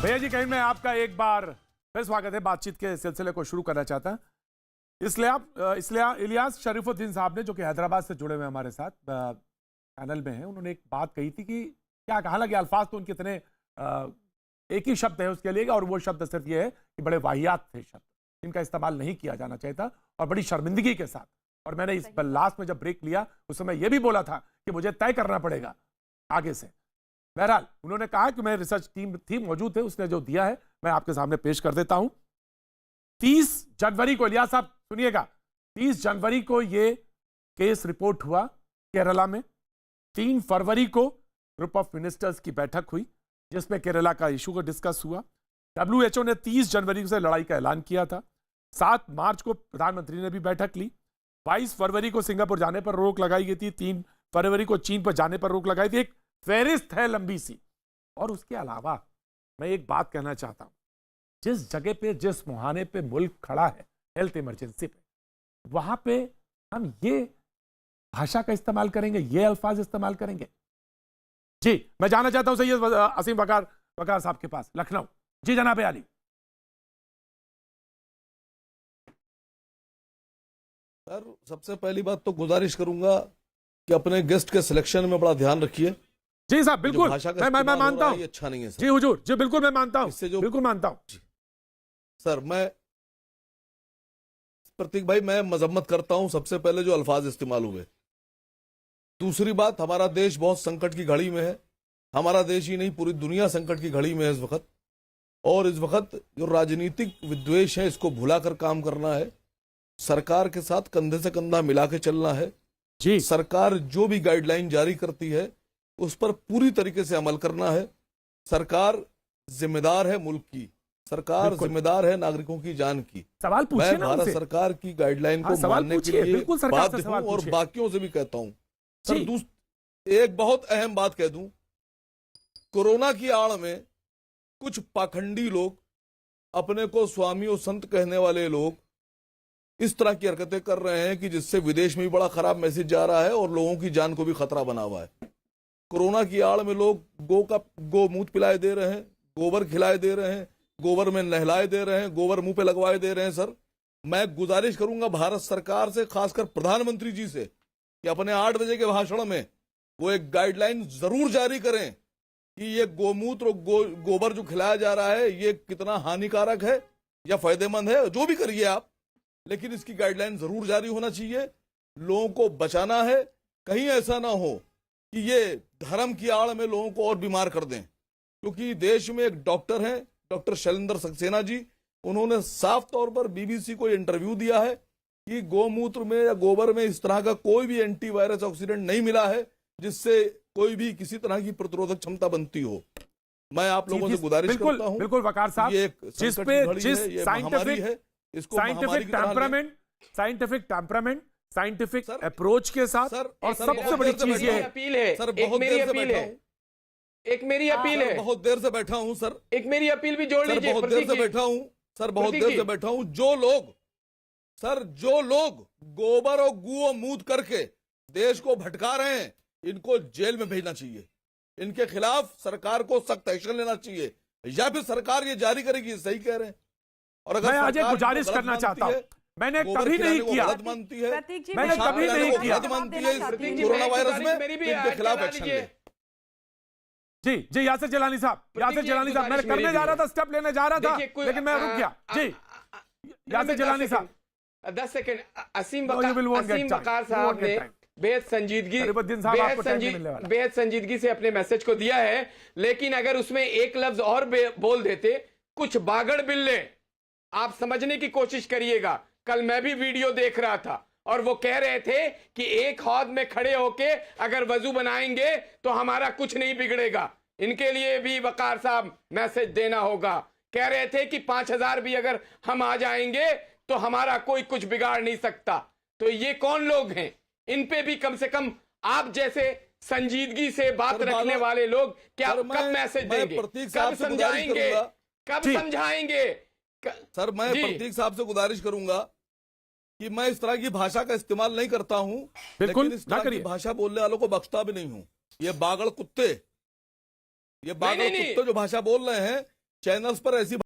भैया जी कहीं मैं आपका एक बार फिर स्वागत है। बातचीत के सिलसिले को शुरू करना चाहता हूं। इसलिए इलियास शरीफुद्दीन साहब ने, जो कि हैदराबाद से जुड़े हुए हमारे साथ पैनल में हैं, उन्होंने एक बात कही थी कि क्या, हालांकि अल्फाज तो उनके इतने एक ही शब्द है उसके लिए, और वो शब्द सिर्फ ये है कि बड़े वाहियात थे शब्द, इनका इस्तेमाल नहीं किया जाना चाहिए था और बड़ी शर्मिंदगी के साथ। और मैंने इस लास्ट में जब ब्रेक लिया उस समय यह भी बोला था कि मुझे तय करना पड़ेगा आगे से। बहरहाल उन्होंने कहा कि मैं रिसर्च टीम थी मौजूद है, उसने जो दिया है मैं आपके सामने पेश कर देता हूं। 30 जनवरी को, इलियास साहब सुनिएगा, 30 जनवरी को यह केस रिपोर्ट हुआ केरला में। 3 फरवरी को ग्रुप ऑफ मिनिस्टर्स की बैठक हुई जिसमें केरला का इशू को डिस्कस हुआ। WHO ने 30 जनवरी से लड़ाई का ऐलान किया था। 7 मार्च को प्रधानमंत्री ने भी बैठक ली। 22 फरवरी को सिंगापुर जाने पर रोक लगाई गई थी। 3 फरवरी को चीन पर जाने पर रोक लगाई थी। एक फेरिस्त है लंबी सी। और उसके अलावा मैं एक बात कहना चाहता हूं, जिस जगह पे, जिस मुहाने पे मुल्क खड़ा है हेल्थ इमरजेंसी पे, वहां पे हम ये भाषा का इस्तेमाल करेंगे, ये अल्फाज इस्तेमाल करेंगे। जी मैं जाना चाहता हूं सैयद असीम वकार साहब के पास, लखनऊ। जी जनाब आली। सर सबसे पहली बात तो गुजारिश करूंगा कि अपने गेस्ट के सिलेक्शन में बड़ा ध्यान रखिए। जी साहब बिल्कुल, मैं मानता हूं। अच्छा नहीं है सर। जी हुजूर, जी बिल्कुल मैं मानता हूं, इससे जो बिल्कुल मानता हूं। सर मैं प्रतीक भाई, मैं मजम्मत करता हूं सबसे पहले जो अल्फाज इस्तेमाल हुए। दूसरी बात, हमारा देश बहुत संकट की घड़ी में है। हमारा देश ही नहीं, पूरी दुनिया संकट की घड़ी में है इस वक्त। और इस वक्त जो राजनीतिक विद्वेष है इसको भुलाकर काम करना है। सरकार के साथ कंधे से कंधा मिला के चलना है। जी सरकार जो भी गाइडलाइन जारी करती है उस पर पूरी तरीके से अमल करना है। सरकार जिम्मेदार है मुल्क की, सरकार जिम्मेदार है नागरिकों की जान की। सवाल पूछिए मैं ना भारत उनसे। सरकार की गाइडलाइन को सवाल मानने के पूछिए, लिए बिल्कुल सरकार से बाध्य सवाल हूं और पूछिए। बाकियों से भी कहता हूं। जी। सर एक बहुत अहम बात कह दूं, कोरोना की आड़ में कुछ पाखंडी लोग, अपने को स्वामी और संत कहने वाले लोग इस तरह की हरकतें कर रहे हैं कि जिससे विदेश में भी बड़ा खराब मैसेज जा रहा है और लोगों की जान को भी खतरा बना हुआ है। कोरोना की आड़ में लोग गोमूत्र पिलाए दे रहे हैं, गोबर खिलाए दे रहे हैं, गोबर में नहलाए दे रहे हैं, गोबर मुंह पे लगवाए दे रहे हैं। सर मैं गुजारिश करूंगा भारत सरकार से, खासकर प्रधानमंत्री जी से, कि अपने 8 बजे के भाषण में वो एक गाइडलाइन जरूर जारी करें कि ये गोमूत्र और गोबर जो खिलाया जा रहा है ये कितना हानिकारक है या फायदेमंद है। जो भी करिए आप, लेकिन इसकी गाइडलाइन जरूर जारी होना चाहिए। लोगों को बचाना है, कहीं ऐसा ना हो कि ये धर्म की आड़ में लोगों को और बीमार कर दें। क्योंकि देश में एक डॉक्टर हैं, डॉक्टर शैलेंद्र सक्सेना जी, उन्होंने साफ तौर पर BBC को इंटरव्यू दिया है कि गोमूत्र में या गोबर में इस तरह का कोई भी एंटीवायरस ऑक्सीडेंट नहीं मिला है जिससे कोई भी किसी तरह की प्रतिरोधक क्षमता बनती हो। मैं आप लोगों से गुजारिश करता हूं, बिल्कुल वकार साहब, ये एक जिस संकट पे की घड़ी है, ये महामारी है, इसको साइंटिफिक टेम्परामेंट, साइंटिफिक अप्रोच के साथ, और सबसे बड़ी चीज ये अपील है, सर बहुत देर से बैठा हूं, एक मेरी अपील है, बहुत देर से बैठा हूं सर, एक मेरी अपील भी जोड़ लीजिए। बहुत देर से बैठा हूं सर, बहुत देर से बैठा हूं। जो लोग गोबर और गू और मूत करके देश को भटका रहे हैं, इनको जेल में भेजना चाहिए। इनके खिलाफ सरकार को सख्त एक्शन लेना चाहिए, या फिर सरकार ये जारी करेगी, सही कह रहे हैं। और अगर मैं आज एक गुजारिश करना चाहता हूं, मैंने कभी नहीं किया, मानती है, मैंने कभी नहीं किया, मानती है कोरोना वायरस में, इनके खिलाफ एक्शन ले। जी यासिर जिलानी साहब, मैं करने जा रहा था, स्टेप लेने जा रहा था, लेकिन मैं रुक गया। जी यासिर जिलानी साहब 10 सेकंड। असीम वकार साहब ने बेहद संजीदगी से अपने मैसेज को दिया है, लेकिन अगर उसमें एक लफ्ज और बोल देते, कुछ बागड़ बिल्ले, आप समझने की कोशिश करिएगा। कल मैं भी वीडियो देख रहा था और वो कह रहे थे कि एक हौद में खड़े होके अगर वजू बनाएंगे तो हमारा कुछ नहीं बिगड़ेगा। इनके लिए भी वकार साहब मैसेज देना होगा। कह रहे थे कि 5000 भी अगर हम आ जाएंगे तो हमारा कोई कुछ बिगाड़ नहीं सकता। तो ये कौन लोग हैं? इन पे भी कम से कम आप जैसे संजीदगी से बात रखने वाले लोग क्या कब मैसेज देंगे, कब समझाएंगे, कब समझाएंगे? सर मैं प्रतीक साहब से गुजारिश करूंगा कि मैं इस तरह की भाषा का इस्तेमाल नहीं करता हूं, लेकिन इस तरह की भाषा बोलने वालों को बख्शता भी नहीं हूं। ये बागड़ कुत्ते जो भाषा बोल रहे हैं, चैनल्स पर ऐसी